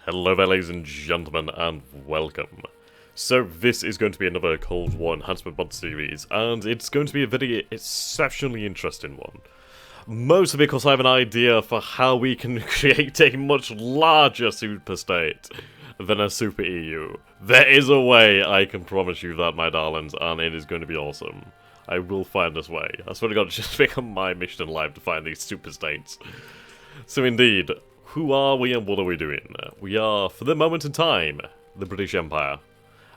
Hello there, ladies and gentlemen, and welcome. So this is going to be another Cold War Enhancement mod series, and it's going to be a very exceptionally interesting one. Mostly because I have an idea for how we can create a much larger super-state than a super EU. There is a way, I can promise you that, my darlings, and it is going to be awesome. I will find this way. I swear to God, it's just become my mission in life to find these super-states. So indeed, who are we and what are we doing? We are, for the moment in time, the British Empire.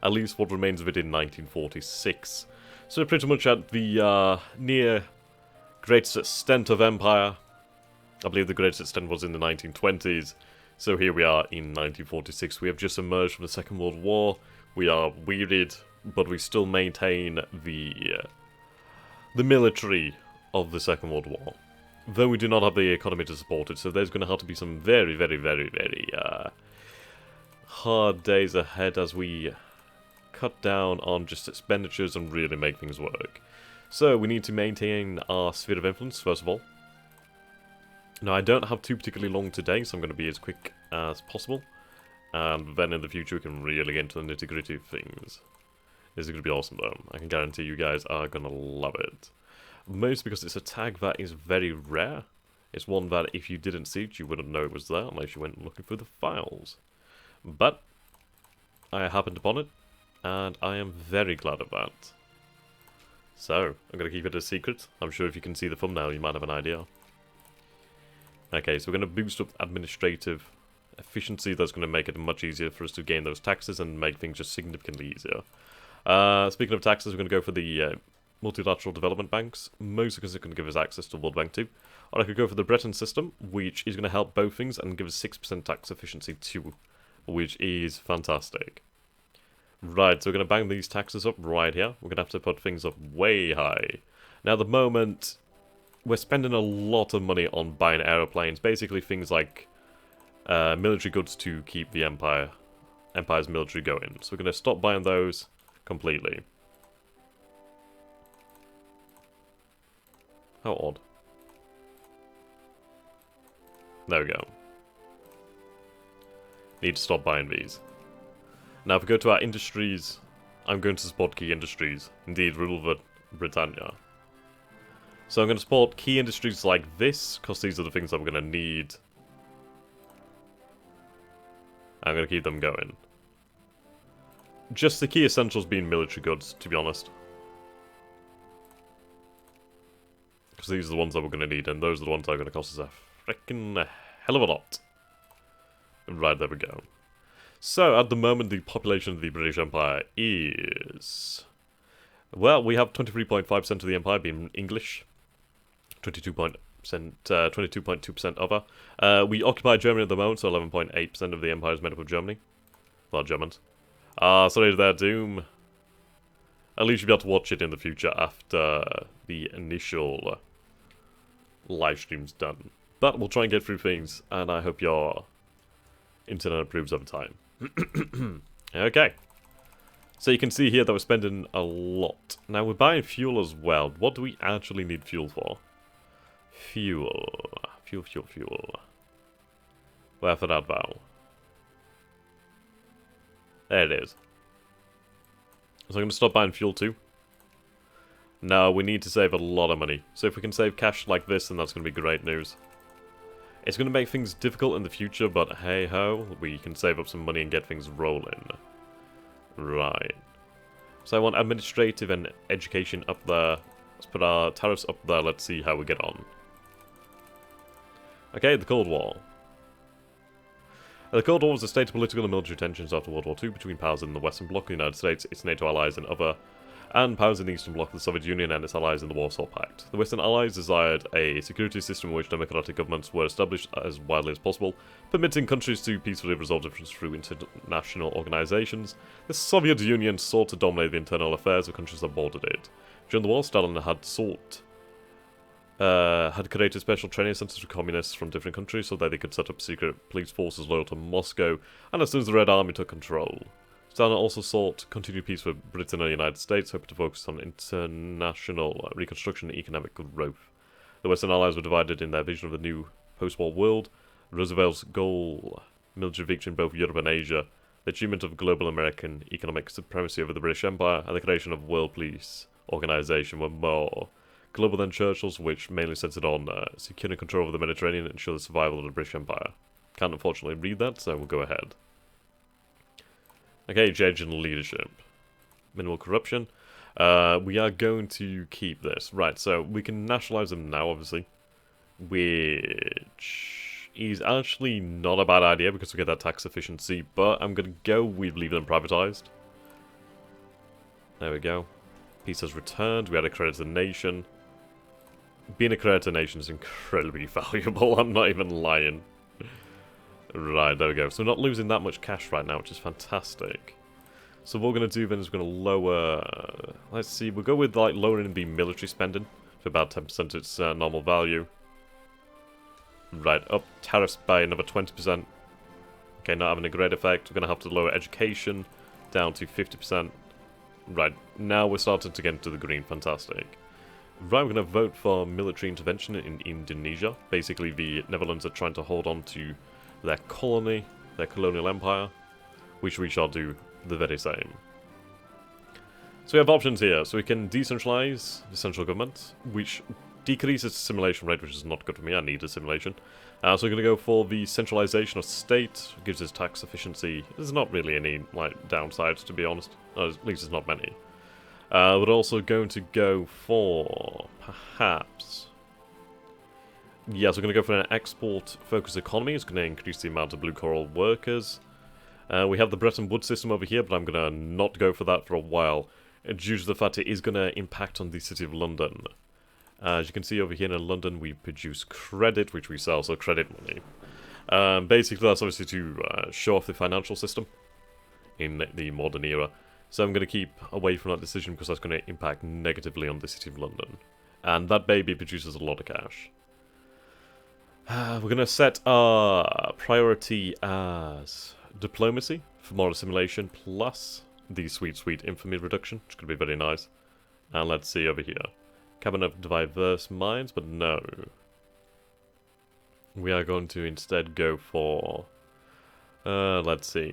At least what remains of it in 1946. So we're pretty much at the near greatest extent of empire. I believe the greatest extent was in the 1920s. So here we are in 1946. We have just emerged from the Second World War. We are wearied, but we still maintain the military of the Second World War. Though we do not have the economy to support it, so there's going to have to be some very hard days ahead as we cut down on just expenditures and really make things work. So we need to maintain our sphere of influence, first of all. Now I don't have too particularly long today, so I'm going to be as quick as possible. And then in the future we can really get into the nitty-gritty of things. This is going to be awesome though. I can guarantee you guys are going to love it. Mostly because it's a tag that is very rare. It's one that if you didn't see it, you wouldn't know it was there unless you went looking through the files. But I happened upon it, and I am very glad of that. So, I'm going to keep it a secret. I'm sure if you can see the thumbnail, you might have an idea. Okay, so we're going to boost up administrative efficiency. That's going to make it much easier for us to gain those taxes and make things just significantly easier. Speaking of taxes, we're going to go for the multilateral development banks, mostly because it's going to give us access to World Bank 2. Or I could go for the Bretton system, which is going to help both things and give us 6% tax efficiency too, which is fantastic. Right, so we're going to bang these taxes up right here. We're going to have to put things up way high. Now, at the moment, we're spending a lot of money on buying aeroplanes, basically things like military goods to keep the Empire's military going. So we're going to stop buying those completely. How odd. There we go. Need to stop buying these. Now if we go to our industries, I'm going to support key industries. Indeed, rule over Britannia. So I'm going to support key industries like this, because these are the things that we're going to need. I'm going to keep them going. Just the key essentials being military goods, to be honest. Because these are the ones that we're going to need, and those are the ones that are going to cost us a freaking hell of a lot. Right, there we go. So, at the moment, the population of the British Empire is... Well, we have 23.5% of the Empire being English. 22.2% other. We occupy Germany at the moment, so 11.8% of the Empire is made up of Germany. Well, Germans. Sorry to their doom. At least you'll be able to watch it in the future after the initial live stream's done. But we'll try and get through things, and I hope your internet improves over time. Okay. So you can see here that we're spending a lot. Now we're buying fuel as well. What do we actually need fuel for? Fuel. Fuel. Where for that vow? There it is. So I'm going to stop buying fuel too. Now we need to save a lot of money. So if we can save cash like this, then that's going to be great news. It's going to make things difficult in the future, but hey ho, we can save up some money and get things rolling. Right. So I want administrative and education up there. Let's put our tariffs up there, let's see how we get on. Okay, the Cold War. The Cold War was a state of political and military tensions after World War II between powers in the Western Bloc, the United States, its NATO allies and powers in the Eastern Bloc, the Soviet Union and its allies in the Warsaw Pact. The Western Allies desired a security system in which democratic governments were established as widely as possible, permitting countries to peacefully resolve differences through international organizations. The Soviet Union sought to dominate the internal affairs of countries that bordered it. During the war, Stalin had created special training centers for communists from different countries so that they could set up secret police forces loyal to Moscow, and as soon as the Red Army took control. Stalin also sought continued peace with Britain and the United States, hoping to focus on international reconstruction and economic growth. The Western Allies were divided in their vision of the new post-war world. Roosevelt's goal military victory in both Europe and Asia, the achievement of global American economic supremacy over the British Empire, and the creation of World Police Organization were more global than Churchill's, which mainly centered on securing control over the Mediterranean and ensure the survival of the British Empire. Can't unfortunately read that, so we'll go ahead. Okay, change in leadership. Minimal corruption. We are going to keep this. Right, so we can nationalize them now, obviously. Which is actually not a bad idea because we get that tax efficiency, but I'm going to go with leave them privatized. There we go. Peace has returned. We had a credit to the nation. Being a credit to the nation is incredibly valuable, I'm not even lying. Right, there we go. So we're not losing that much cash right now, which is fantastic. So what we're going to do then is we're going to lower... let's see, we'll go with like lowering the military spending to about 10% of its normal value. Right, up tariffs by another 20%. Okay, not having a great effect. We're going to have to lower education down to 50%. Right, now we're starting to get into the green. Fantastic. Right, we're going to vote for military intervention in Indonesia. Basically, the Netherlands are trying to hold on to their colony, their colonial empire, which we shall do the very same. So we have options here. So we can decentralize the central government, which decreases the simulation rate, which is not good for me. I need a simulation. So we're going to go for the centralization of state, gives us tax efficiency. There's not really any like downsides, to be honest. At least there's not many. We're also going to go for, perhaps... yes, we're going to go for an export-focused economy. It's going to increase the amount of blue-collar workers. We have the Bretton Woods system over here, but I'm going to not go for that for a while, due to the fact it is going to impact on the City of London. As you can see over here in London, we produce credit, which we sell, so credit money. Basically, that's obviously to show off the financial system in the modern era. So I'm going to keep away from that decision because that's going to impact negatively on the City of London. And that baby produces a lot of cash. We're going to set our priority as diplomacy for more assimilation, plus the sweet infamy reduction, which could be very nice. And let's see over here. Cabinet of diverse minds, but no. We are going to instead go for... let's see.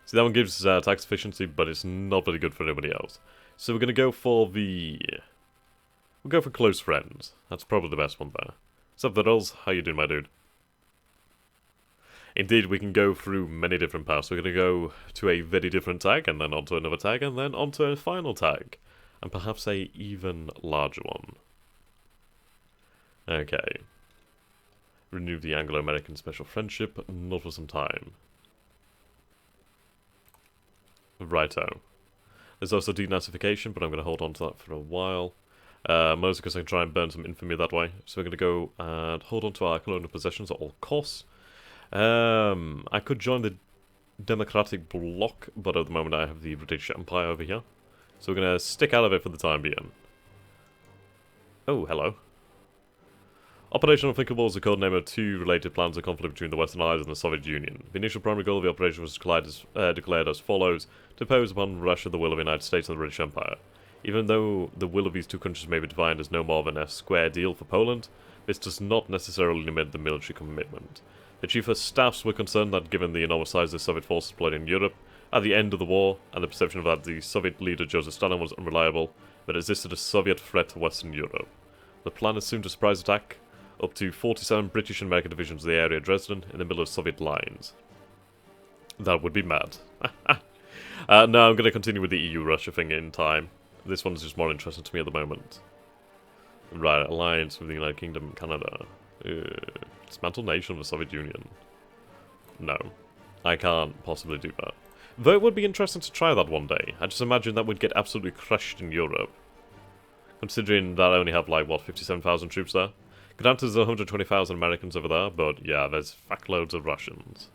See, that one gives tax efficiency, but it's not very good for anybody else. So we're going to go for the... we'll go for close friends. That's probably the best one there. Sup, Viddles? How you doing, my dude? Indeed, we can go through many different paths. We're going to go to a very different tag, and then onto another tag, and then onto a final tag. And perhaps a even larger one. Okay. Renew the Anglo-American special friendship, not for some time. Righto. There's also denazification, but I'm going to hold on to that for a while. Mostly because I can try and burn some infamy that way. So we're going to go and hold on to our colonial possessions at all costs. I could join the Democratic Bloc, but at the moment I have the British Empire over here. So we're going to stick out of it for the time being. Oh, hello. Operation Unthinkable is the code name of two related plans of conflict between the Western Allies and the Soviet Union. The initial primary goal of the operation was declared as follows: to impose upon Russia the will of the United States and the British Empire. Even though the will of these two countries may be defined as no more than a square deal for Poland, this does not necessarily limit the military commitment. The Chief of Staffs were concerned that given the enormous size of the Soviet forces deployed in Europe at the end of the war, and the perception that the Soviet leader Joseph Stalin was unreliable, there existed a Soviet threat to Western Europe. The plan assumed a surprise attack up to 47 British and American divisions of the area of Dresden in the middle of Soviet lines. That would be mad. No, I'm going to continue with the EU-Russia thing in time. This one's just more interesting to me at the moment. Right, alliance with the United Kingdom and Canada. Dismantle nation of the Soviet Union. No, I can't possibly do that. Though it would be interesting to try that one day. I just imagine that would get absolutely crushed in Europe. Considering that I only have, like, what, 57,000 troops there? Granted, there's 120,000 Americans over there, but yeah, there's fuckloads of Russians.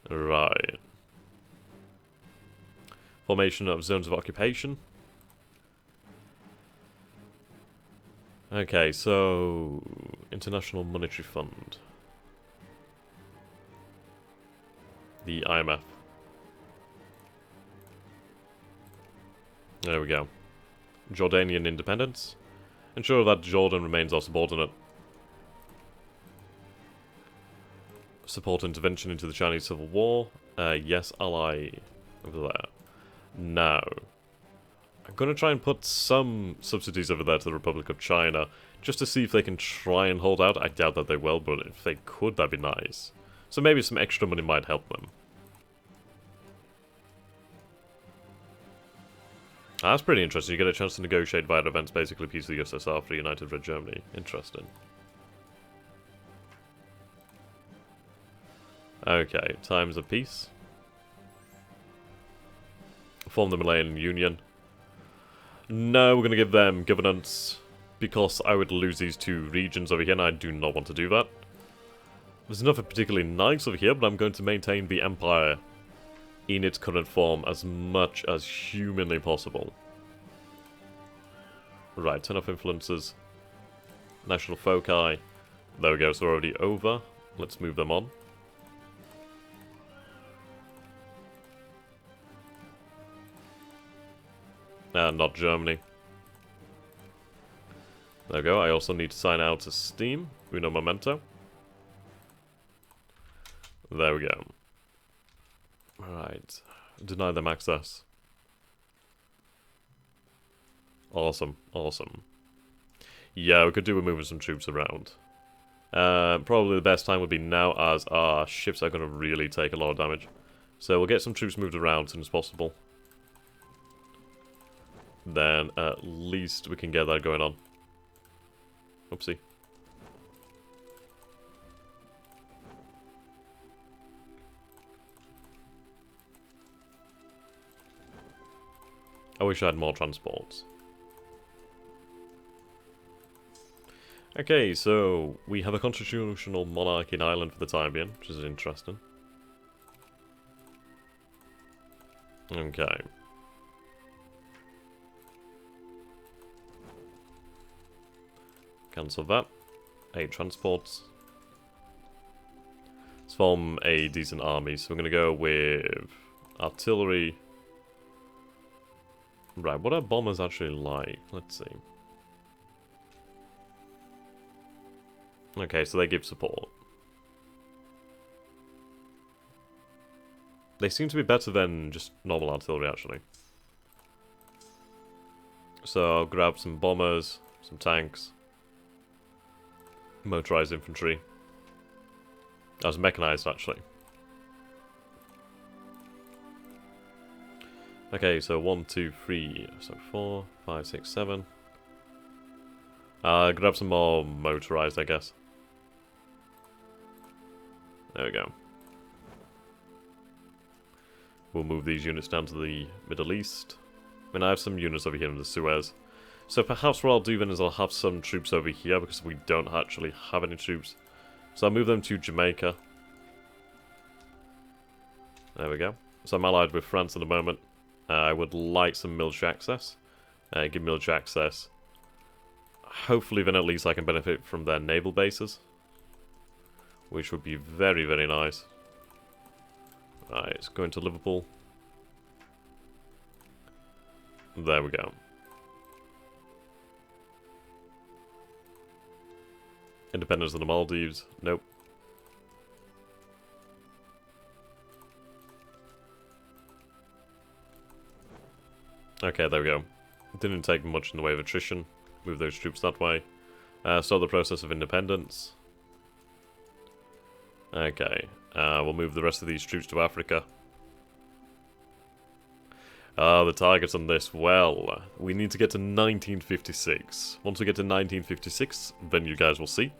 Right. Formation of zones of occupation. Okay, so... International Monetary Fund. The IMF. There we go. Jordanian independence. Ensure that Jordan remains our subordinate. Support intervention into the Chinese Civil War. Yes, ally over there. Now, I'm going to try and put some subsidies over there to the Republic of China, just to see if they can try and hold out. I doubt that they will, but if they could, that'd be nice. So maybe some extra money might help them. That's pretty interesting. You get a chance to negotiate via events, basically peace of the USSR for United Red Germany. Interesting. Okay, times of peace. Form the Malayan Union. No, we're going to give them governance, because I would lose these two regions over here, and I do not want to do that. There's nothing particularly nice over here, but I'm going to maintain the Empire in its current form as much as humanly possible. Right, turn off influences. National foci. There we go, so we're already over. Let's move them on. Not Germany. There we go, I also need to sign out to Steam. Uno momento. There we go. Alright. Deny them access. Awesome, awesome. Yeah, we could do with moving some troops around. Probably the best time would be now, as our ships are going to really take a lot of damage. So we'll get some troops moved around as soon as possible. Then at least we can get that going on. Oopsie. I wish I had more transports. Okay, so we have a constitutional monarch in Ireland for the time being, which is interesting. Okay. Cancel that. 8 transports. Let's form a decent army, so we're going to go with artillery. Right, what are bombers actually like? Let's see. Okay, so they give support. They seem to be better than just normal artillery, actually. So I'll grab some bombers, some tanks, motorized infantry. That was mechanized, actually. Okay, so 1, 2, 3, so 4, 5, 6, 7. Grab some more motorized, I guess. There we go. We'll move these units down to the Middle East. I mean, I have some units over here in the Suez. So perhaps what I'll do then is I'll have some troops over here, because we don't actually have any troops. So I'll move them to Jamaica. There we go. So I'm allied with France at the moment. I would like some military access. Give military access. Hopefully then at least I can benefit from their naval bases, which would be very, very nice. Right, let's go into Liverpool. There we go. Independence of the Maldives. Nope. Okay, there we go. Didn't take much in the way of attrition. Move those troops that way. Start the process of independence. Okay, we'll move the rest of these troops to Africa. The targets on this, well, we need to get to 1956. Once we get to 1956, then you guys will see.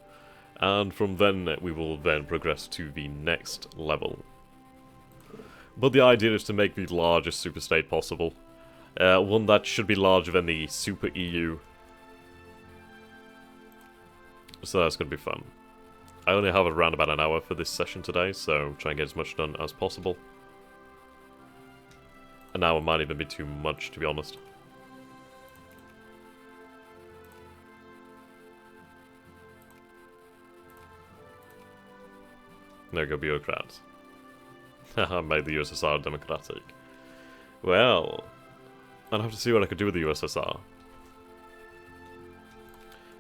And from then, we will then progress to the next level. But the idea is to make the largest superstate possible. One that should be larger than the Super EU. So that's going to be fun. I only have around about an hour for this session today, so try and get as much done as possible. An hour might even be too much, to be honest. There we go, bureaucrats. Haha, made the USSR democratic. Well, I'd have to see what I could do with the USSR.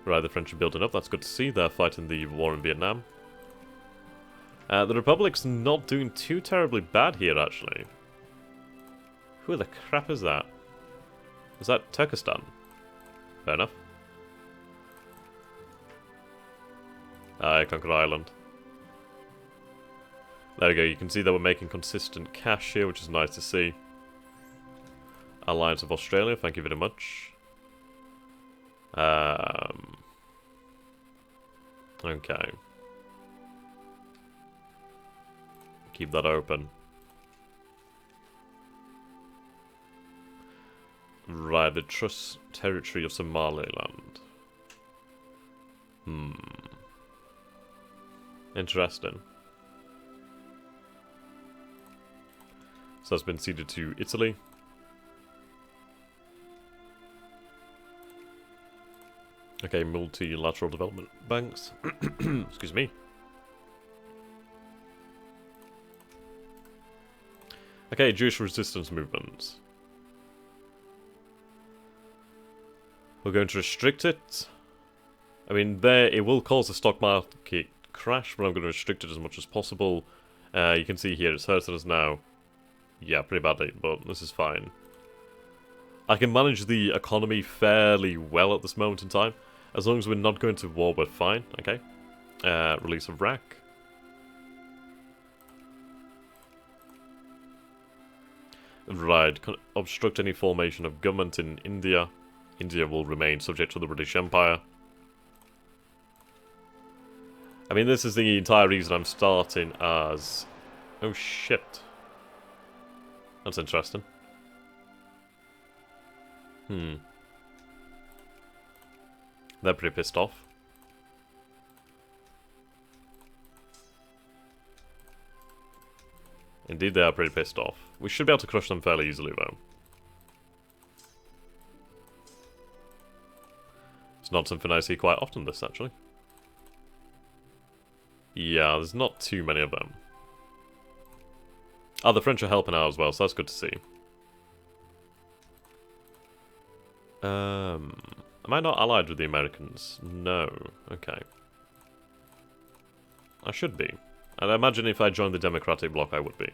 Right, the French are building up. That's good to see. They're fighting the war in Vietnam. The Republic's not doing too terribly bad here, actually. Who the crap is that? Is that Turkestan? Fair enough. I conquered Ireland. There we go. You can see that we're making consistent cash here, which is nice to see. Alliance of Australia, thank you very much. Okay. Keep that open. Right, the Trust Territory of Somaliland. Interesting. So that's been ceded to Italy. Okay, multilateral development banks. Excuse me. Okay, Jewish resistance movements. We're going to restrict it. I mean, it will cause a stock market crash, but I'm going to restrict it as much as possible. You can see here, it's hurting us now. Yeah, pretty badly, but this is fine. I can manage the economy fairly well at this moment in time. As long as we're not going to war, we're fine. Okay. Release of Iraq. Right. Obstruct any formation of government in India. India will remain subject to the British Empire. I mean, this is the entire reason I'm starting as... Oh, shit. That's interesting. They're pretty pissed off. Indeed, they are pretty pissed off. We should be able to crush them fairly easily, though. It's not something I see quite often, this, actually. Yeah, there's not too many of them. Oh, the French are helping out as well, so that's good to see. Am I not allied with the Americans? No. Okay. I should be. And I imagine if I joined the Democratic Bloc, I would be.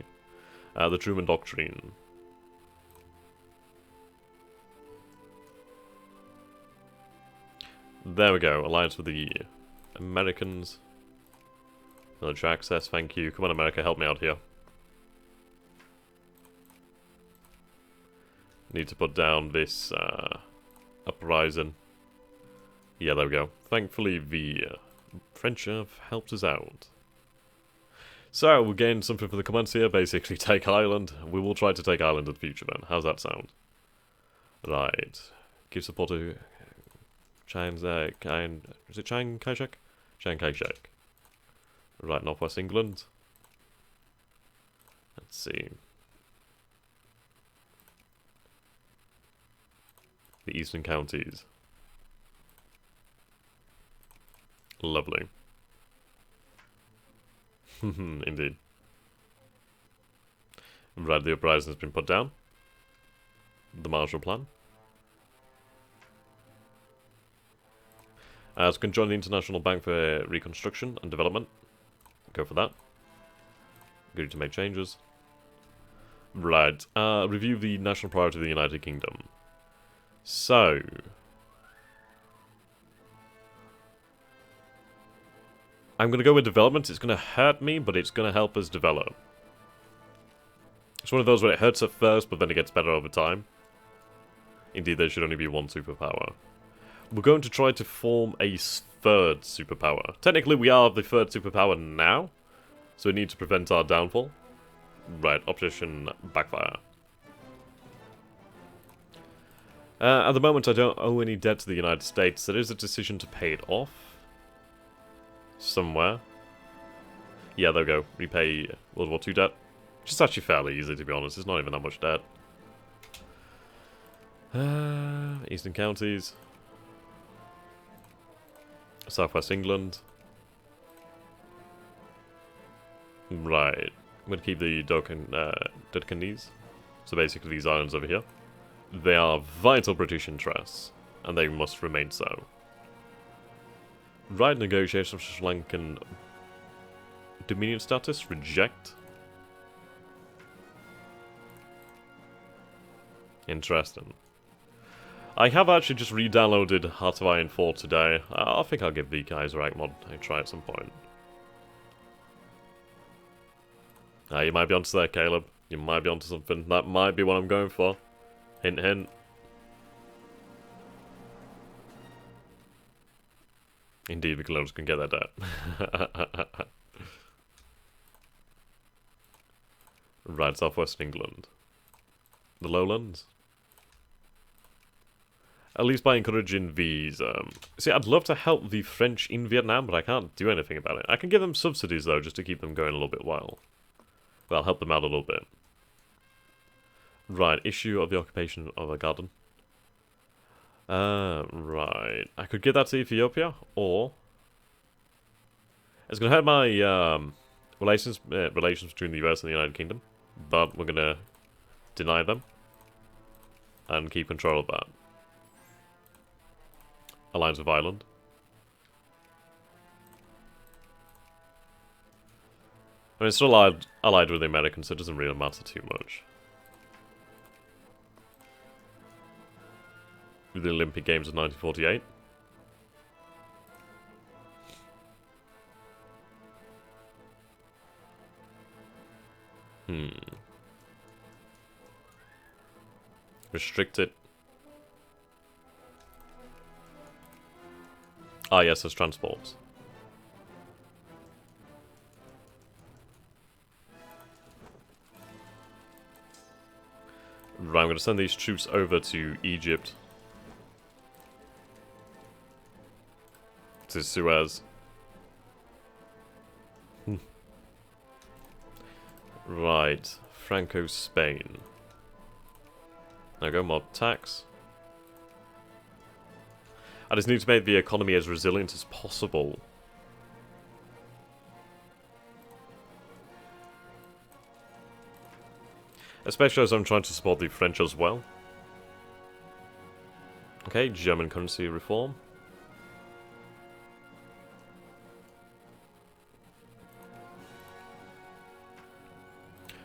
The Truman Doctrine. There we go. Alliance with the Americans. Military access, thank you. Come on, America, help me out here. Need to put down this uprising. Yeah, there we go. Thankfully, the French have helped us out. So, we'll gain something for the commands here. Basically, take Ireland. We will try to take Ireland in the future, then. How's that sound? Right. Give support to Chiang Kai... Is it Chiang Kai-shek? Chiang Kai-shek. Right, Northwest England. Let's see. The eastern counties. Lovely. Indeed. Right, the uprising has been put down. The Marshall Plan. So we can join the International Bank for Reconstruction and Development. Go for that. Good to make changes. Right. Review the national priority of the United Kingdom. So... I'm going to go with development. It's going to hurt me, but it's going to help us develop. It's one of those where it hurts at first, but then it gets better over time. Indeed, there should only be one superpower. We're going to try to form a third superpower. Technically, we are the third superpower now, so we need to prevent our downfall. Right, opposition backfire. At the moment, I don't owe any debt to the United States. There is a decision to pay it off. Somewhere. Yeah, there we go. Repay World War II debt. Which is actually fairly easy, to be honest. It's not even that much debt. Eastern counties. Southwest England. Right. I'm going to keep the Dodecanese. So basically these islands over here. They are vital British interests. And they must remain so. Right, negotiation of Sri Lankan Dominion status. Reject. Interesting. I have actually just re-downloaded Heart of Iron 4 today. I think I'll give the guys a right mod a try at some point. You might be onto that, Caleb. You might be onto something. That might be what I'm going for. Hint, hint. Indeed, the Colonials can get their debt. Right, southwestern England. The lowlands. At least by encouraging these... See, I'd love to help the French in Vietnam, but I can't do anything about it. I can give them subsidies, though, just to keep them going a little bit while. Well, help them out a little bit. Right, issue of the occupation of a garden. Right. I could give that to Ethiopia, or... It's going to hurt my relations between the US and the United Kingdom, but we're going to deny them and keep control of that. Alliance with Ireland. I mean, it's still allied with the Americans, so it doesn't really matter too much. The Olympic Games of 1948. Restrict it. Ah, yes, there's transports. Right, I'm going to send these troops over to Egypt. To Suez. Right, Franco-Spain. Now go mod tax. I just need to make the economy as resilient as possible. Especially as I'm trying to support the French as well. Okay, German currency reform.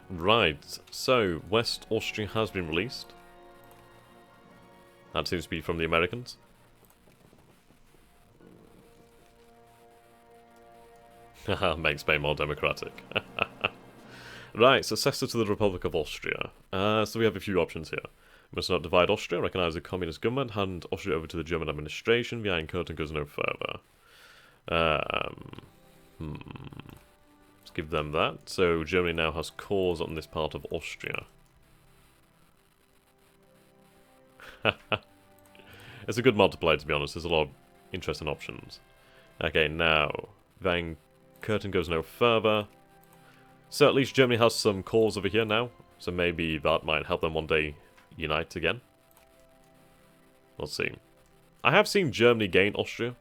Right, so West Austria has been released. That seems to be from the Americans. Haha, make Spain more democratic. Right, successor to the Republic of Austria. So we have a few options here. We must not divide Austria, recognise the communist government, hand Austria over to the German administration. The Iron Curtain goes no further. Let's give them that. So Germany now has cores on this part of Austria. It's a good mod to play, to be honest. There's a lot of interesting options. Okay, now Van Curtain goes no further. So at least Germany has some cores over here now. So maybe that might help them one day unite again. We'll see. I have seen Germany gain Austria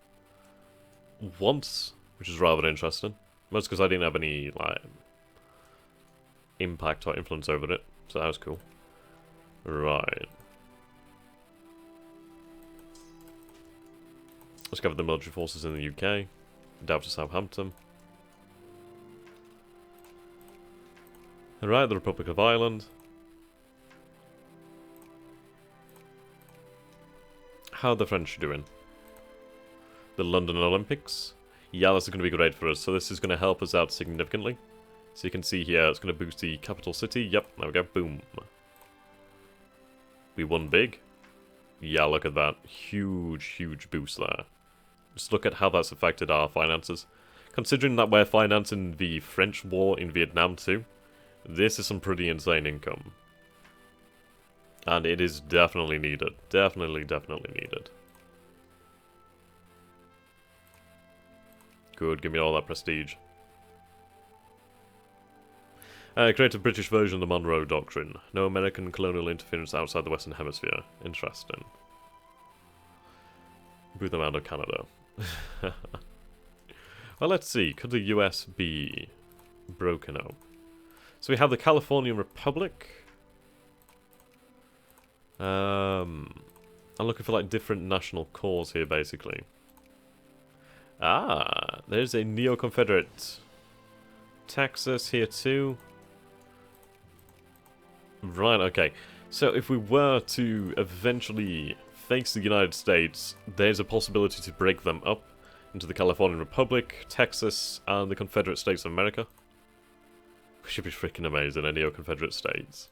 once, which is rather interesting. Most because I didn't have any like impact or influence over it. So that was cool. Right. Let's cover the military forces in the UK. Down to Southampton. Alright, the Republic of Ireland. How are the French doing? The London Olympics. Yeah, this is going to be great for us. So this is going to help us out significantly. So you can see here, it's going to boost the capital city. Yep, there we go. Boom. We won big. Yeah, look at that. Huge, huge boost there. Just look at how that's affected our finances. Considering that we're financing the French war in Vietnam too, this is some pretty insane income. And it is definitely needed. Definitely needed. Good, give me all that prestige. Create a British version of the Monroe Doctrine. No American colonial interference outside the Western Hemisphere. Interesting. Boot them out of Canada. Well, let's see. Could the US be broken up? So we have the Californian Republic. I'm looking for like different national cores here, basically. Ah, there's a neo-Confederate Texas here too. Right, okay. So if we were to eventually face the United States, there's a possibility to break them up into the Californian Republic, Texas, and the Confederate States of America. Which should be freaking amazing, a neo-Confederate States.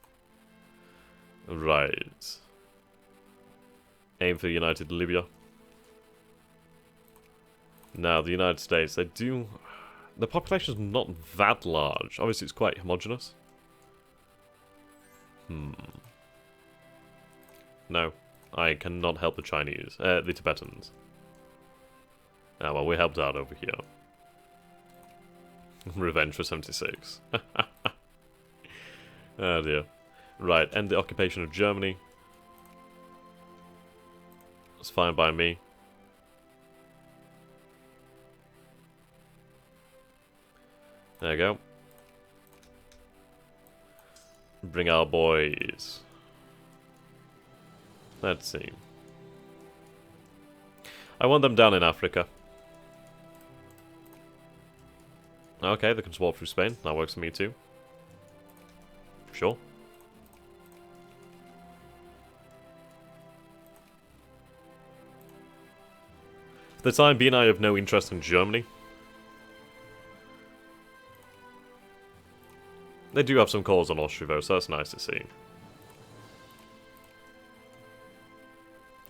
Right. Aim for United Libya. Now, the United States, they do... The population is not that large. Obviously, it's quite homogeneous. No, I cannot help the Chinese. The Tibetans. Ah, well, we helped out over here. Revenge for 76. Oh dear. Right, end the occupation of Germany. That's fine by me. There you go. Bring our boys. Let's see. I want them down in Africa. Okay, they can swap through Spain. That works for me too. Sure. For the time being, I have no interest in Germany. They do have some calls on Austria though, so that's nice to see.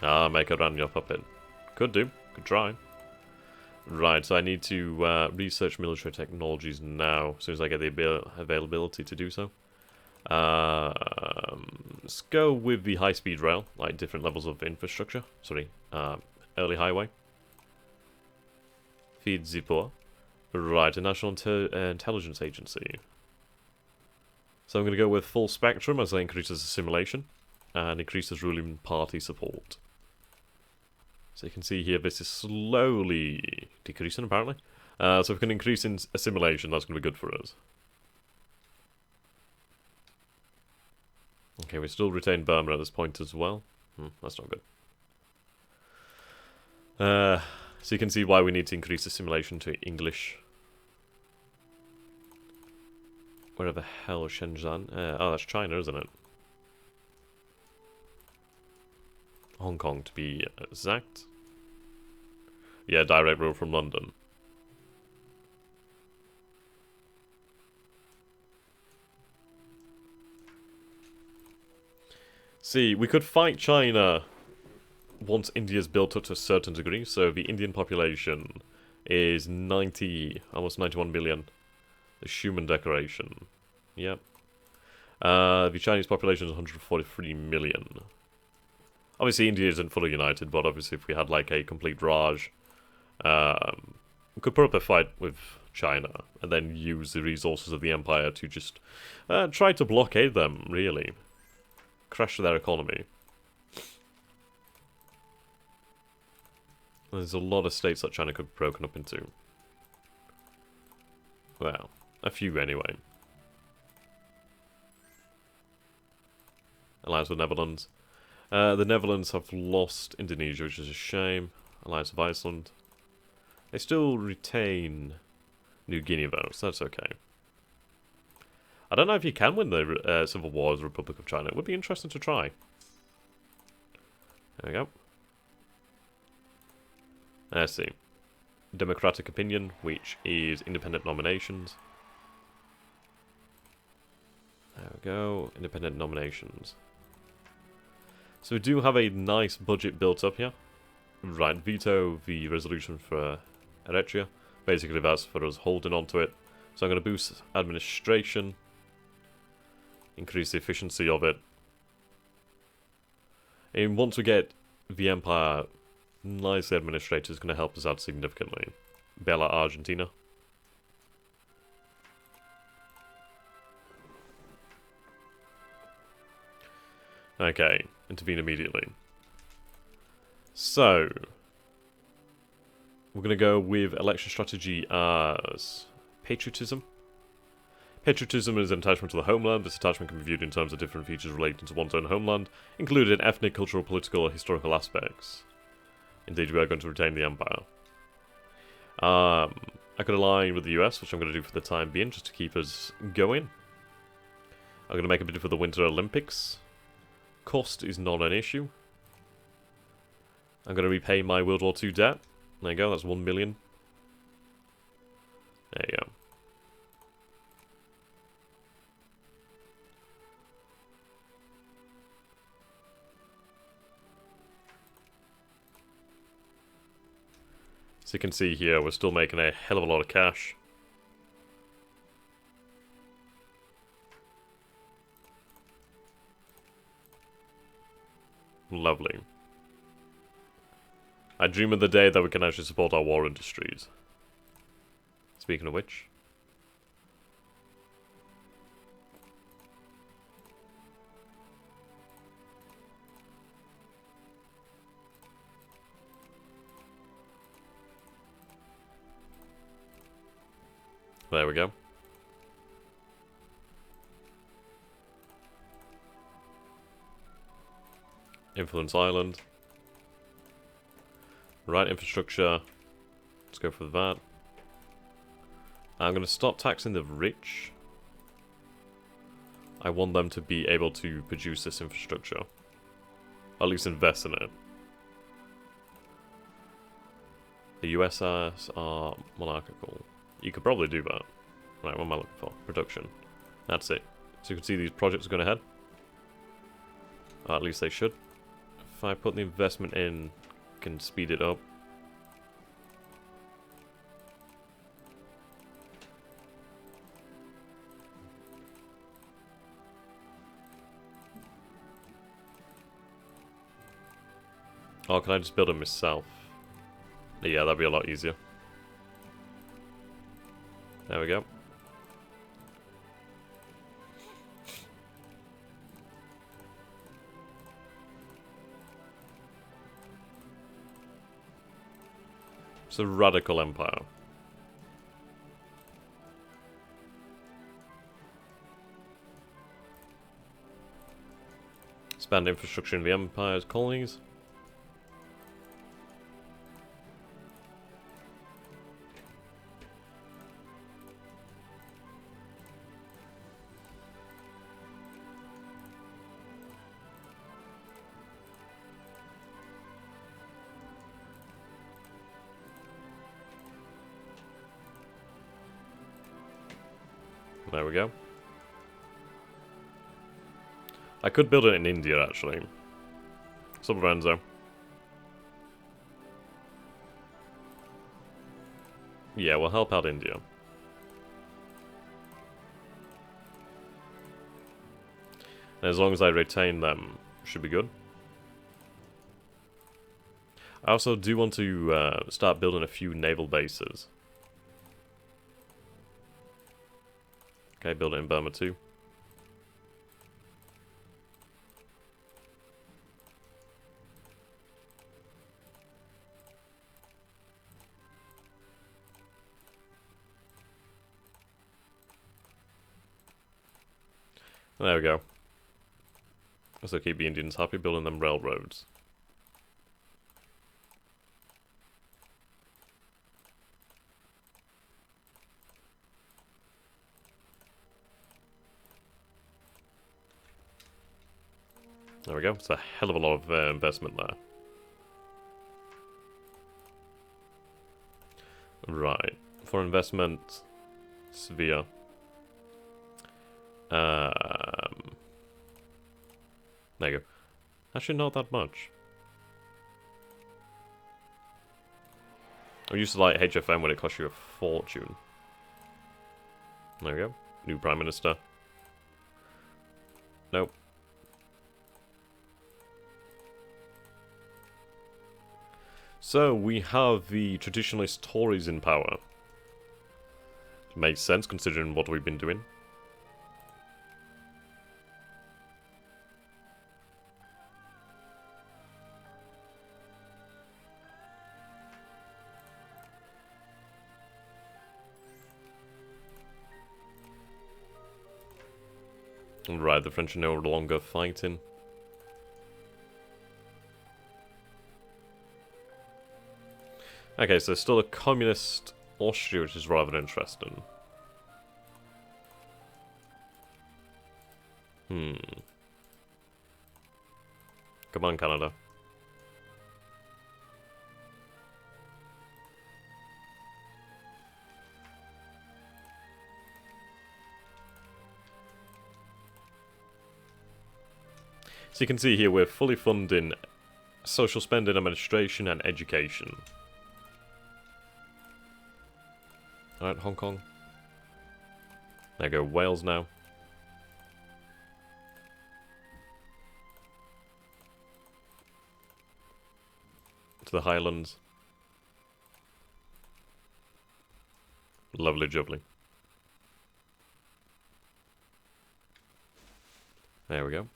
Ah, make a run your puppet. Could do. Could try. Right, so I need to research military technologies now, as soon as I get the availability to do so. Let's go with the high-speed rail, like different levels of infrastructure. Sorry, early highway. Feed Zipur. Right, a National Intelligence Agency. So I'm going to go with full spectrum as that increases assimilation and increases ruling party support. So you can see here this is slowly decreasing apparently. So if we can increase in assimilation, that's going to be good for us. Okay, we still retain Burma at this point as well. That's not good. So you can see why we need to increase assimilation to English. Where the hell is Shenzhen? Oh, that's China, isn't it? Hong Kong, to be exact. Yeah, direct road from London. See, we could fight China once India's built up to a certain degree. So the Indian population is 90, almost 91 million. The Schumann Declaration. Yep. The Chinese population is 143 million. Obviously, India isn't fully united, but obviously if we had like a complete Raj, we could put up a fight with China and then use the resources of the Empire to just try to blockade them, really. Crash their economy. There's a lot of states that China could be broken up into. Well, a few anyway. Alliance with Netherlands. The Netherlands have lost Indonesia, which is a shame. Alliance of Iceland. They still retain New Guinea, though, so that's okay. I don't know if you can win the Civil War of the Republic of China. It would be interesting to try. There we go. Let's see. Democratic opinion, which is independent nominations. There we go. Independent nominations. So we do have a nice budget built up here. Right, veto the resolution for Eritrea. Basically that's for us holding on to it. So I'm going to boost administration. Increase the efficiency of it. And once we get the Empire nicely administrated, it's going to help us out significantly. Bail out Argentina. Okay, intervene immediately. So, we're going to go with election strategy as patriotism. Patriotism is an attachment to the homeland. This attachment can be viewed in terms of different features relating to one's own homeland, including ethnic, cultural, political, or historical aspects. Indeed, we are going to retain the empire. I could align with the US, which I'm going to do for the time being, just to keep us going. I'm going to make a bid for the Winter Olympics. Cost is not an issue. I'm going to repay my World War II debt. There you go, that's 1 million. There you go. So you can see here, we're still making a hell of a lot of cash. Lovely. I dream of the day that we can actually support our war industries. Speaking of which. There we go. Influence Island. Right, infrastructure. Let's go for that. I'm going to stop taxing the rich. I want them to be able to produce this infrastructure. At least invest in it. The USS are monarchical. You could probably do that. Right, what am I looking for? Production. That's it. So you can see these projects are going ahead. Or at least they should. If I put the investment in, can speed it up. Oh, can I just build it myself? Yeah, that'd be a lot easier. There we go. It's a radical empire. Expand infrastructure in the empire's colonies. There we go. I could build it in India, actually. Sup, Renzo? Yeah, we'll help out India. And as long as I retain them, should be good. I also do want to start building a few naval bases. Okay, build it in Burma too. There we go. Also keep the Indians happy, building them railroads. There we go. It's a hell of a lot of investment there. Right. For investment, Sevilla. There you go. Actually, not that much. I used to like HFM when it cost you a fortune. There we go. New Prime Minister. Nope. So, we have the traditionalist Tories in power. Makes sense considering what we've been doing. Right, the French are no longer fighting. Okay, so still a communist Austria, which is rather interesting. Come on, Canada. So you can see here we're fully funding social spending, administration, and education. Alright, Hong Kong. There you go, Wales now. To the Highlands. Lovely jubbly. There we go.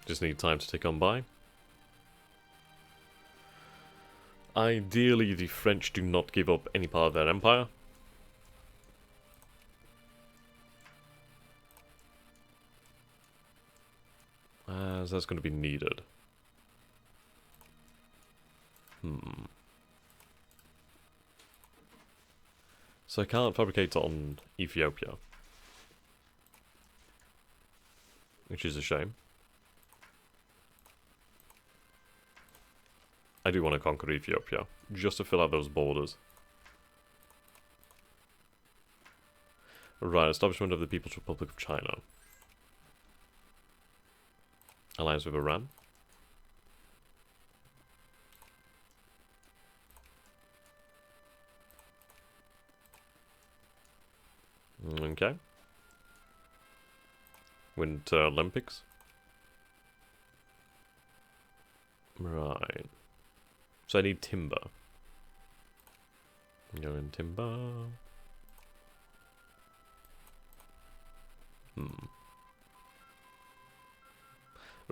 Just need time to tick on by. Ideally, the French do not give up any part of their empire. As that's going to be needed. So I can't fabricate on Ethiopia. Which is a shame. I do want to conquer Ethiopia, just to fill out those borders. Right, establishment of the People's Republic of China. Alliance with Iran. Okay. Winter Olympics. Right. So I need timber. Go in timber.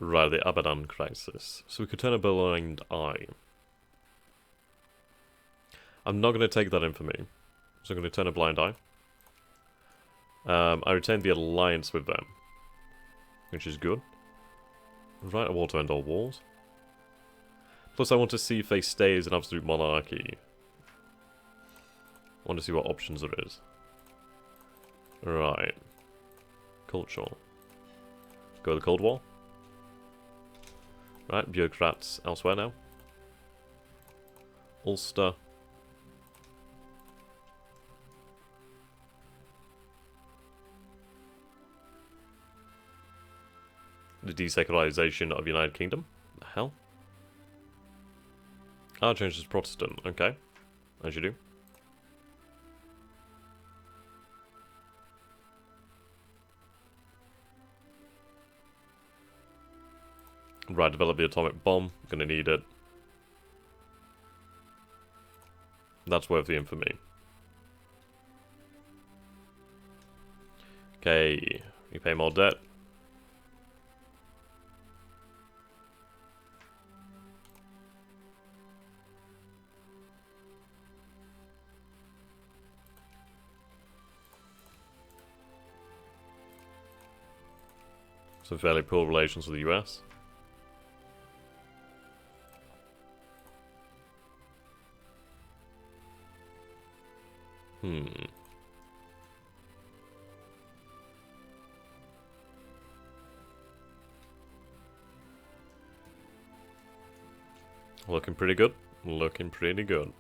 Right, the Abadan crisis. So we could turn a blind eye. I'm not going to take that in for me. So I'm going to turn a blind eye. I retained the alliance with them. Which is good. Right, a war to end all wars. Plus I want to see if they stay as an absolute monarchy. I want to see what options there is. Right. Cultural. Go to the Cold War. Right, bureaucrats elsewhere now. Ulster. The desecularization of United Kingdom. The hell? Ah, changed as Protestant. Okay. As you do. Right, develop the atomic bomb. Gonna need it. That's worth the infamy. Okay. You pay more debt. Some fairly poor relations with the US. Looking pretty good. Looking pretty good.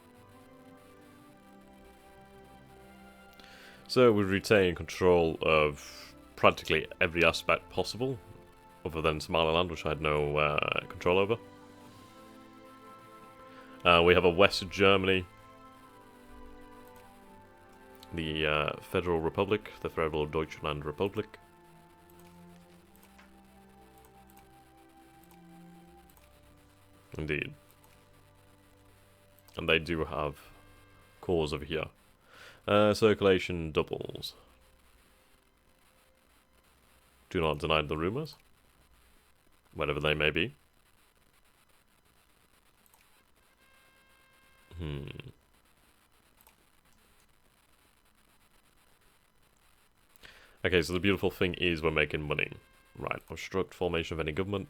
So we retain control of practically every aspect possible, other than Somaliland, which I had no control over. We have a West Germany, the Federal Republic, the Federal Deutschland Republic. Indeed. And they do have cores over here. Circulation doubles. Do not deny the rumours, whatever they may be. Okay, so the beautiful thing is we're making money. Right, obstruct formation of any government.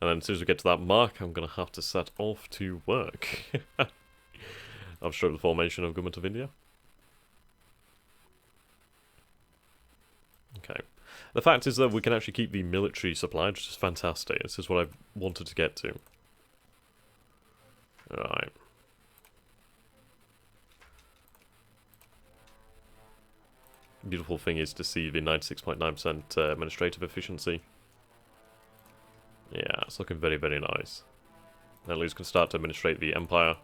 And then as soon as we get to that mark, I'm going to have to set off to work. Obstruct the formation of Government of India. Okay. The fact is that we can actually keep the military supply, which is fantastic. This is what I wanted to get to. Alright. Beautiful thing is to see the 96.9% administrative efficiency. Yeah, it's looking very, very nice. At least we can start to administrate the empire.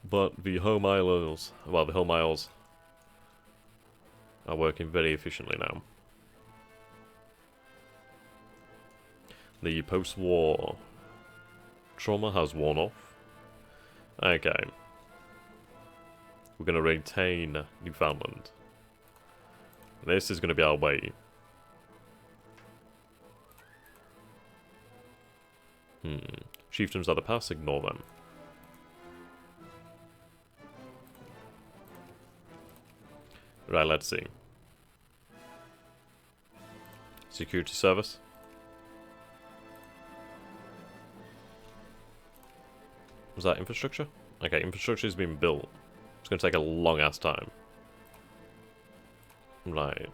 But the home isles, well, the home isles are working very efficiently now. The post-war trauma has worn off. Okay. We're going to retain Newfoundland. This is going to be our way. Chiefdoms are the pass, ignore them. Right, let's see. Security service. Was that infrastructure? Okay, infrastructure is being built. It's going to take a long ass time. Right.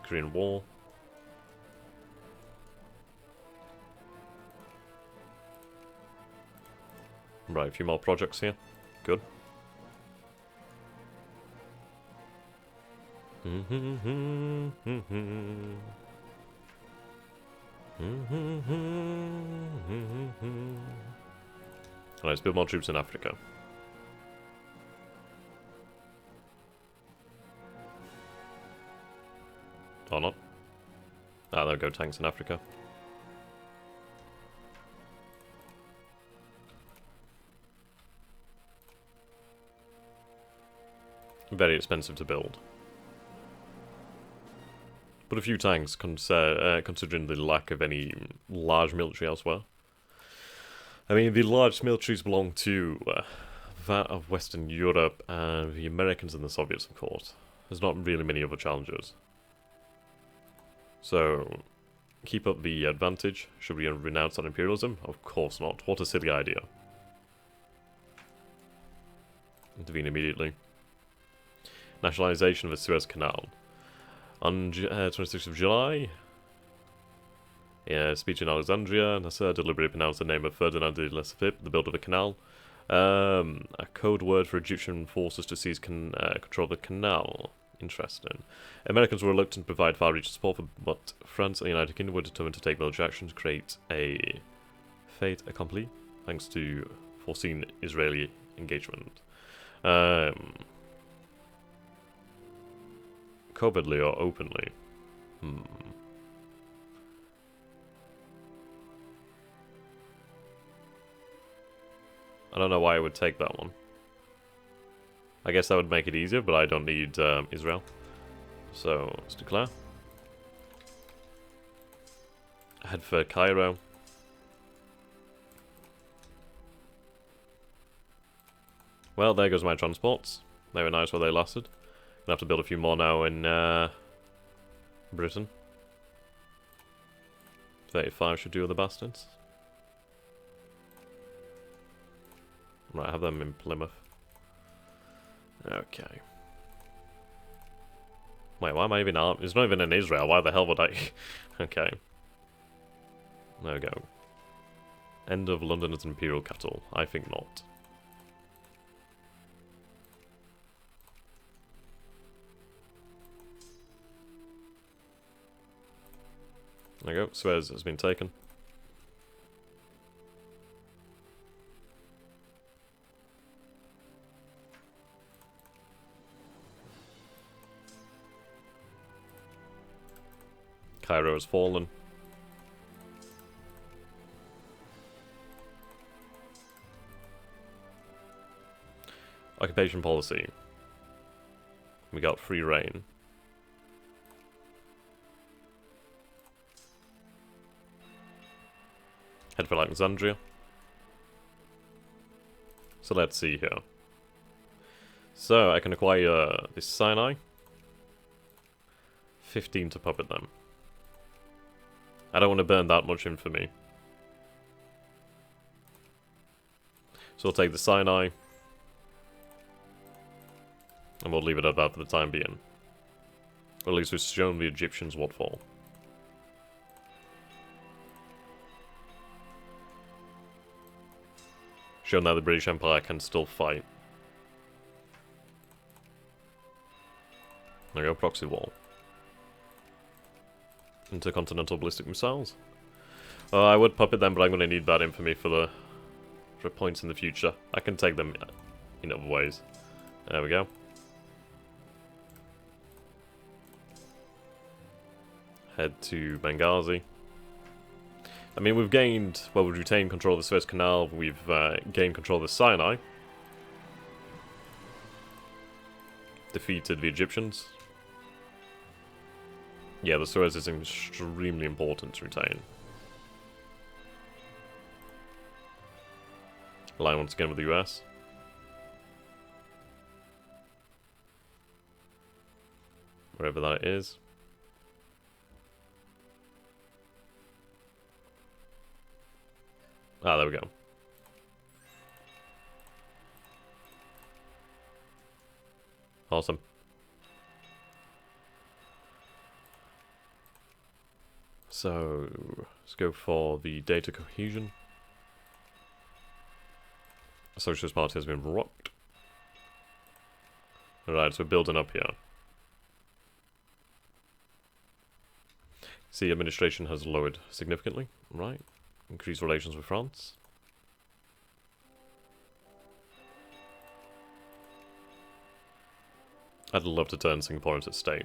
Korean War. Right, a few more projects here. Good. Let's build more troops in Africa. Or not. Ah, there we go, tanks in Africa. Very expensive to build. But a few tanks, considering the lack of any large military elsewhere. I mean, the large militaries belong to that of Western Europe and the Americans and the Soviets, of course. There's not really many other challengers. So, keep up the advantage. Should we renounce on imperialism? Of course not. What a silly idea. Intervene immediately. Nationalization of the Suez Canal. On 26th of July, in a speech in Alexandria, Nasser deliberately pronounced the name of Ferdinand de Lesseps, the builder of the canal. A code word for Egyptian forces to seize control of the canal. Interesting. Americans were reluctant to provide far-reaching support, but France and the United Kingdom were determined to take military action to create a fait accompli, thanks to foreseen Israeli engagement. Covertly or openly? I don't know why I would take that one. I guess that would make it easier, but I don't need Israel. So, let's declare. Head for Cairo. Well, there goes my transports. They were nice while they lasted. Gonna have to build a few more now in Britain. 35 should do the bastards. Right, have them in Plymouth. Okay. Wait, why am I even armed? It's not even in Israel. Why the hell would I? Okay. There we go. End of London as an imperial capital. I think not. There we go. Suez has been taken. Cairo has fallen. Occupation policy. We got free reign. Head for Alexandria. So let's see here. So I can acquire this Sinai. 15 to puppet them. I don't want to burn that much infamy. So we'll take the Sinai. And we'll leave it at that for the time being. Or at least we've shown the Egyptians what for. Shown that the British Empire can still fight. There we go, proxy wall. Intercontinental ballistic missiles. I would puppet them, but I'm going to need that infamy for points in the future. I can take them in other ways. There we go. Head to Benghazi. I mean, we've gained, well, we've retained control of the Suez Canal, we've gained control of the Sinai. Defeated the Egyptians. Yeah, the Suez is extremely important to retain. Align once again with the US. Wherever that is. Ah, there we go. Awesome. So, let's go for the data cohesion. The Socialist Party has been rocked. Alright, so we're building up here. See, administration has lowered significantly, right? Increased relations with France. I'd love to turn Singapore into a state.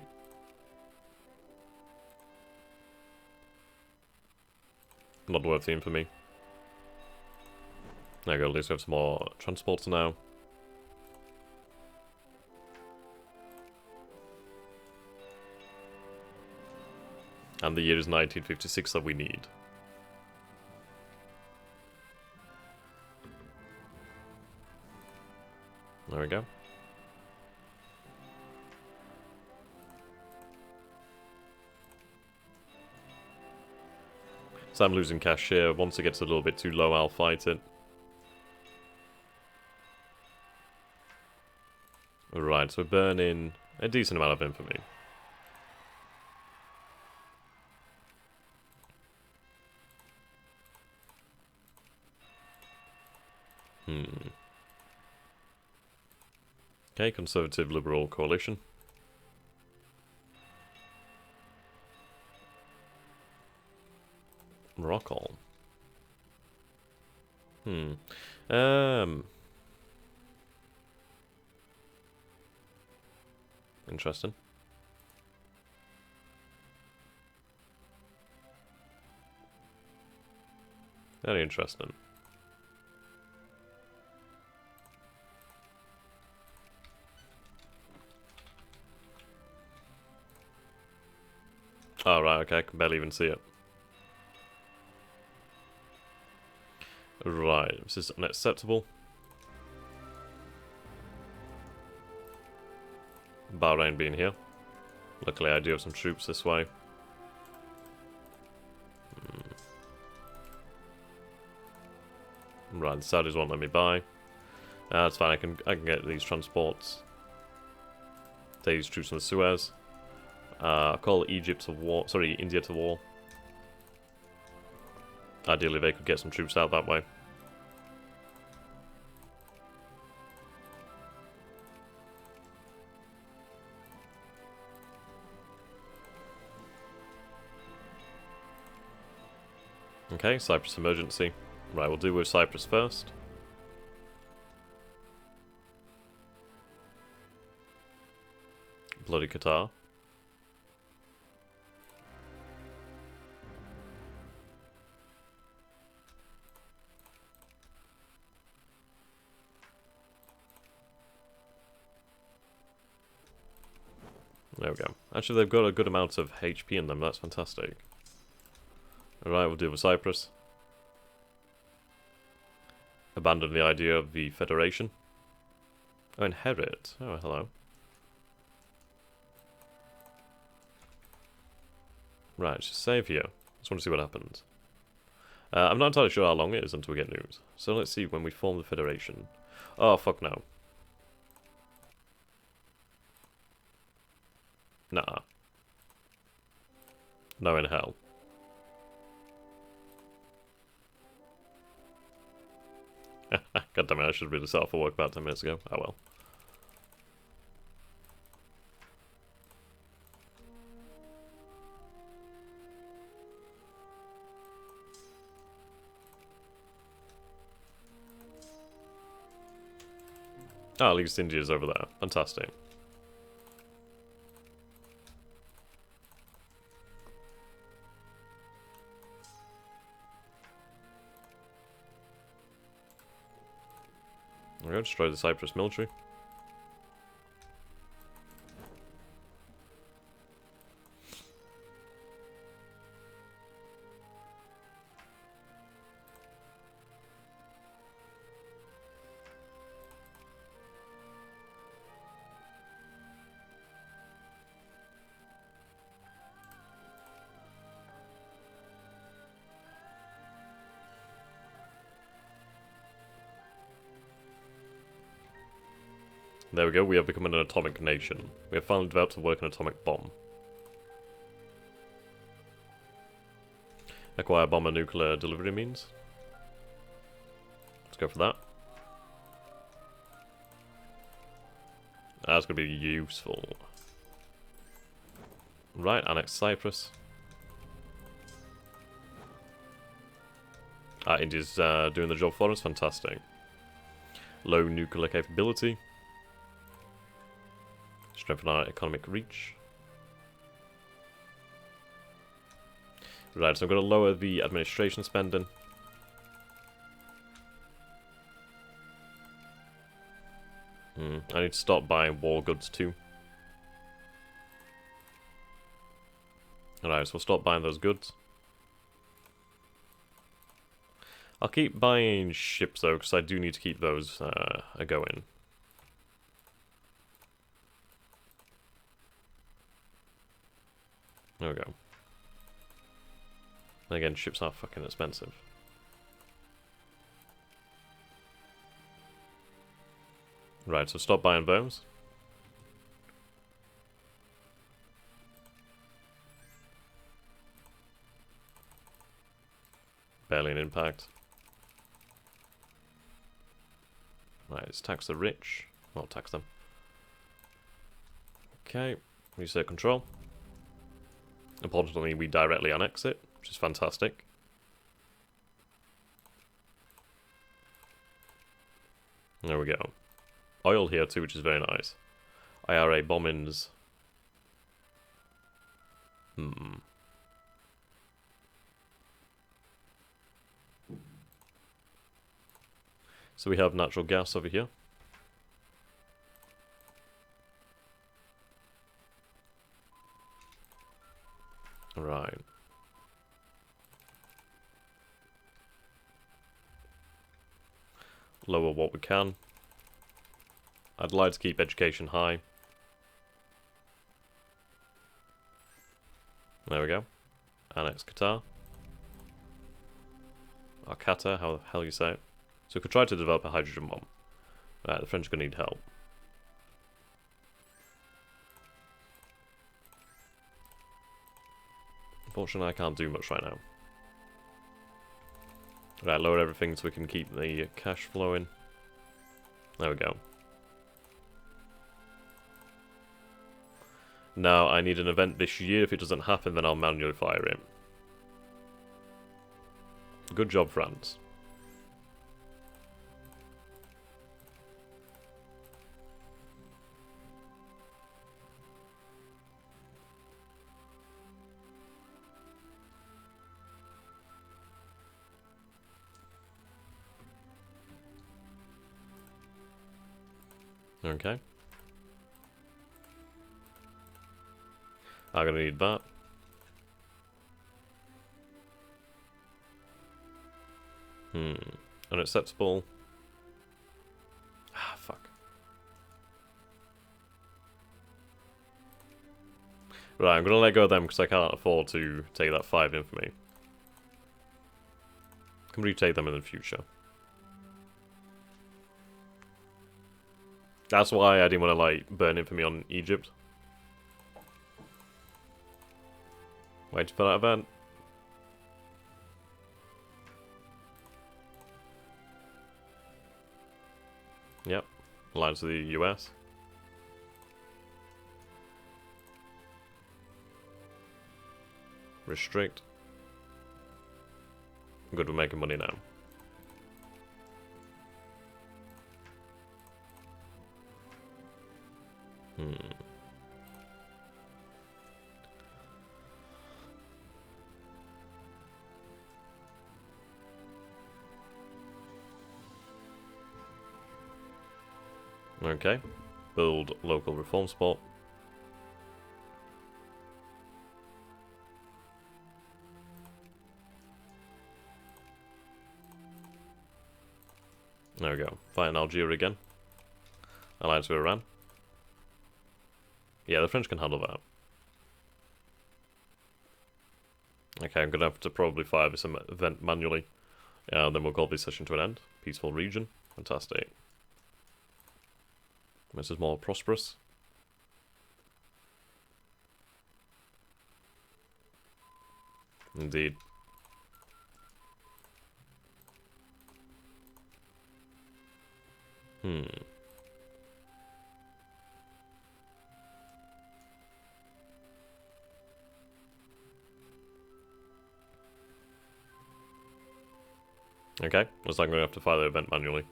Not worth the infamy. There we go, at least we have some more transports now. And the year is 1956 that we need. There we go. So I'm losing cash here. Once it gets a little bit too low, I'll fight it. Right, so we're burning a decent amount of infamy. Okay, Conservative Liberal Coalition. Rockall. Interesting. Very interesting. Oh, right, okay, I can barely even see it. Right, this is unacceptable. Bahrain being here. Luckily I do have some troops this way. Right, the Saudis won't let me buy. That's fine, I can get these transports. Take these troops from the Suez. Call Egypt to war, sorry, India to war. Ideally they could get some troops out that way. Okay, Cyprus Emergency. Right, we'll deal with Cyprus first. Bloody Qatar. There we go. Actually, they've got a good amount of HP in them, that's fantastic. Alright, we'll deal with Cyprus. Abandon the idea of the Federation. Oh, inherit. Oh, hello. Right, just save here. Just want to see what happens. I'm not entirely sure how long it is until we get news. So let's see, when we form the Federation. Oh, fuck no. Nah. No in hell. God damn it, I should have really set off for work about 10 minutes ago. Oh well. Ah, at least India's over there. Fantastic. We're going to destroy the Cyprus military. There we go, we have become an atomic nation. We have finally developed to work an atomic bomb. Acquire bomber nuclear delivery means. Let's go for that. That's going to be useful. Right, annex Cyprus. India's doing the job for us, fantastic. Low nuclear capability. Strengthen our economic reach. Right, so I'm going to lower the administration spending. I need to stop buying war goods too. Alright, so we'll stop buying those goods. I'll keep buying ships though, because I do need to keep those going. There we go. And again, ships are fucking expensive. Right, so stop buying those. Barely an impact. Right, let's tax the rich. Not tax them. Okay, reset control. Importantly, we directly annex it, which is fantastic. There we go. Oil here too, which is very nice. IRA bombings. So we have natural gas over here. Right. Lower what we can. I'd like to keep education high. There we go. Annex Qatar. Or Qatar, how the hell you say it. So we could try to develop a hydrogen bomb. Right, the French are going to need help. Unfortunately, I can't do much right now. Right, lower everything so we can keep the cash flowing. There we go. Now, I need an event this year. If it doesn't happen, then I'll manually fire it. Good job, France. Okay. I'm gonna need that. Unacceptable. Ah, fuck. Right, I'm gonna let go of them because I can't afford to take that 5 in for me. can retake them in the future. That's why I didn't want to, like, burn infamy on Egypt. Wait for that event. Yep. Alliance with the US. Restrict. Good, we're making money now. Okay. Build local reform spot. There we go. Fight in Algeria again. Alliance with Iran. Yeah, the French can handle that. Okay, I'm gonna have to probably fire this event manually. And then we'll call this session to an end. Peaceful region. Fantastic. This is more prosperous. Indeed. Okay, looks like I'm going to have to fire the event manually.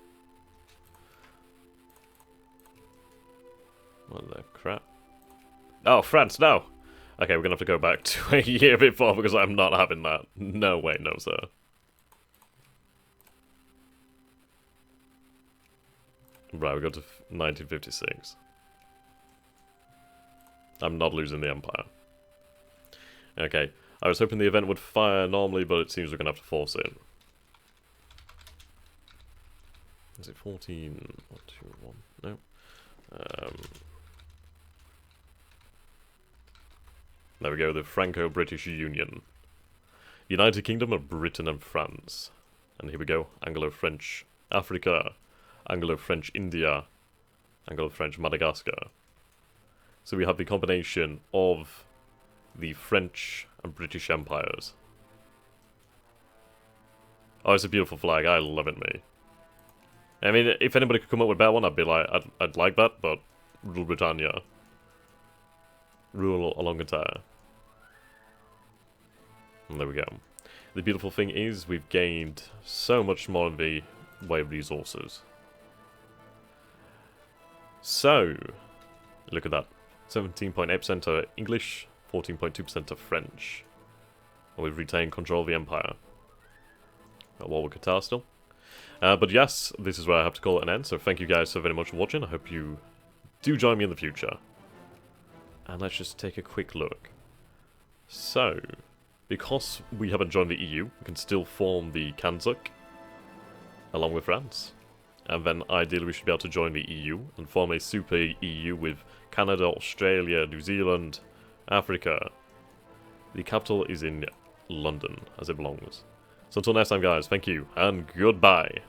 What the crap? Oh, France, no! Okay, we're going to have to go back to a year before because I'm not having that. No way, no sir. Right, we go to 1956. I'm not losing the Empire. Okay, I was hoping the event would fire normally, but it seems we're going to have to force it. Is it 14? 1, 2, 1? No. There we go, the Franco-British Union. United Kingdom of Britain and France. And here we go, Anglo-French Africa, Anglo-French India, Anglo-French Madagascar. So we have the combination of the French and British empires. Oh, it's a beautiful flag, I love it, mate. I mean, if anybody could come up with a better one, I'd be like, I'd like that, but Rule Britannia. Rule along entire. And there we go. The beautiful thing is, we've gained so much more in the way of resources. So, look at that. 17.8% to English, 14.2% to French. And we've retained control of the empire. At war with Qatar still. But yes, this is where I have to call it an end, so thank you guys so very much for watching. I hope you do join me in the future. And let's just take a quick look. So, because we haven't joined the EU, we can still form the Kanzuk, along with France. And then ideally we should be able to join the EU, and form a super EU with Canada, Australia, New Zealand, Africa. The capital is in London, as it belongs. So until next time guys, thank you, and goodbye.